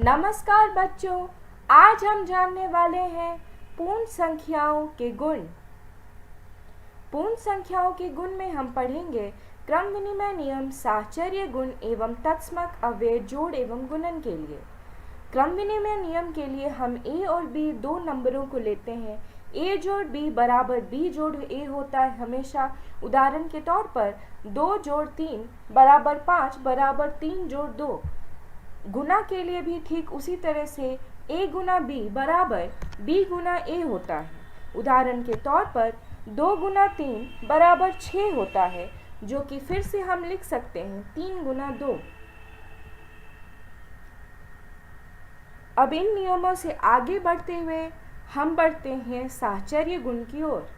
नमस्कार बच्चों, आज हम जानने वाले हैं पूर्ण संख्याओं के गुण। पूर्ण संख्याओं के गुण में हम पढ़ेंगे क्रम विनिमय नियम, साहचर्य गुण एवं तत्समक अव्यय, जोड़ एवं गुणन के लिए। क्रम विनिमय नियम के लिए हम a और b दो नंबरों को लेते हैं। a जोड़ b बराबर b जोड़ a होता है हमेशा। उदाहरण के तौर पर 2 जोड़ 3 बराबर 5 बराबर 3 जोड़ 2। गुना के लिए भी ठीक उसी तरह से a गुना b बराबर b गुना a होता है। उदाहरण के तौर पर 2 गुना 3 बराबर 6 होता है, जो कि फिर से हम लिख सकते हैं 3 गुना 2। अब इन नियमों से आगे बढ़ते हुए हम बढ़ते हैं साहचर्य गुण की ओर।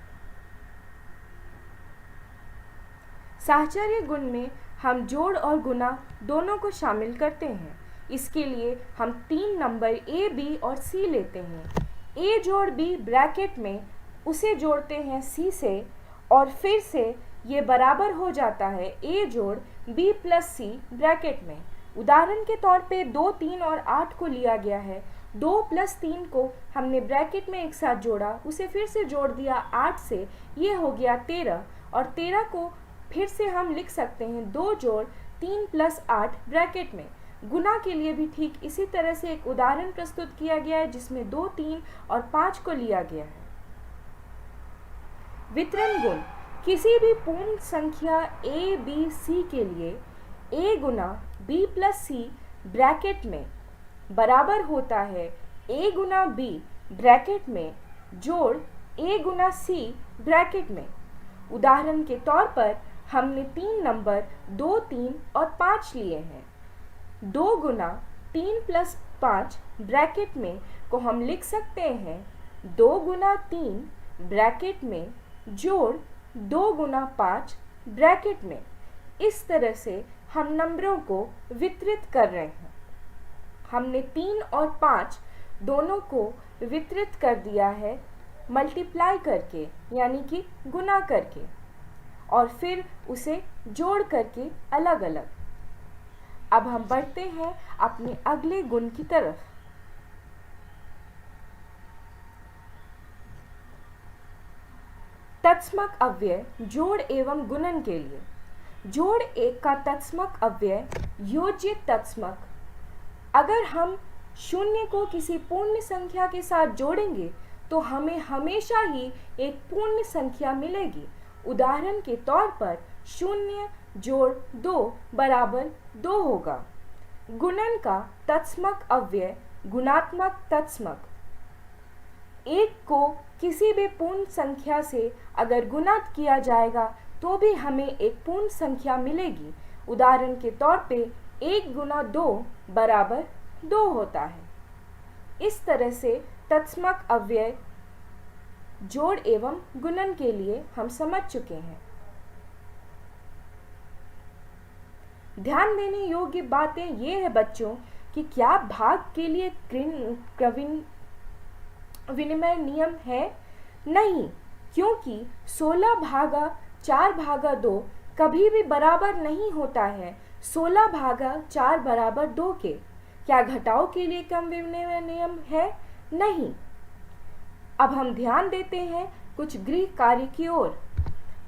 साहचर्य गुण में हम जोड़ और गुना दोनों को शामिल करते हैं। इसके लिए हम 3 नंबर a, b और c लेते हैं। a जोड़ b ब्रैकेट में उसे जोड़ते हैं c से और फिर से ये बराबर हो जाता है a जोड़ b प्लस c ब्रैकेट में। उदाहरण के तौर पे 2, 3 और 8 को लिया गया है। 2 प्लस 3 को हमने ब्रैकेट में एक साथ जोड़ा, उसे फिर से जोड़ दिया 8 से, ये हो गया 13 और 13 को फिर से हम लिख सकते हैं 2 जोड़ 3 प्लस 8 ब्रैकेट में। गुना के लिए भी ठीक इसी तरह से एक उदाहरण प्रस्तुत किया गया है जिसमें 2, 3 और 5 को लिया गया है। वितरण गुण किसी भी पूर्ण संख्या a, b, c के लिए a Guna b plus c bracket में बराबर होता है a गुना b ब्रैकेट में जोड़ a गुना c ब्रैकेट में। उदाहरण के तौर पर हमने 3 नंबर 2, 3 और 5 लिए हैं। 2 गुना 3 प्लस 5 ब्रैकेट में को हम लिख सकते हैं 2 गुना 3 ब्रैकेट में जोड़ 2 गुना 5 ब्रैकेट में। इस तरह से हम नंबरों को वितरित कर रहे हैं। हमने 3 और 5 दोनों को वितरित कर दिया है मल्टीप्लाई करके, यानी कि गुना करके, और फिर उसे जोड़ करके अलग अलग। अब हम बढ़ते हैं अपने अगले गुण की तरफ। तत्समक अव्यय, जोड़ एवं गुणन के लिए। जोड़ एक का तत्समक अव्यय योज्य तत्समक। अगर हम शून्य को किसी पूर्ण संख्या के साथ जोड़ेंगे तो हमें हमेशा ही एक पूर्ण संख्या मिलेगी। उदाहरण के तौर पर 0 जोड़ 2 बराबर 2 होगा। गुणन का तत्समक अव्यय गुणात्मक तत्समक। एक को किसी भी पूर्ण संख्या से अगर गुणा किया जाएगा तो भी हमें एक पूर्ण संख्या मिलेगी। उदाहरण के तौर पे 1 गुना 2 बराबर 2 होता है। इस तरह से तत्समक अव्यय जोड़ एवं गुणन के लिए हम समझ चुके हैं। ध्यान देने योग्य बातें ये है बच्चों कि क्या भाग के लिए क्रम विनिमय नियम है? नहीं, क्योंकि 16 भागा 4 भागा 2 कभी भी बराबर नहीं होता है 16 भागा 4 बराबर 2 के। क्या घटाव के लिए क्रम विनिमय नियम है? नहीं। अब हम ध्यान देते हैं कुछ गृह कार्य की ओर,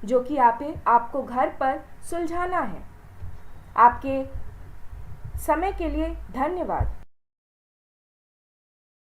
जो कि आपको घर पर सुलझाना है। आपके समय के लिए धन्यवाद।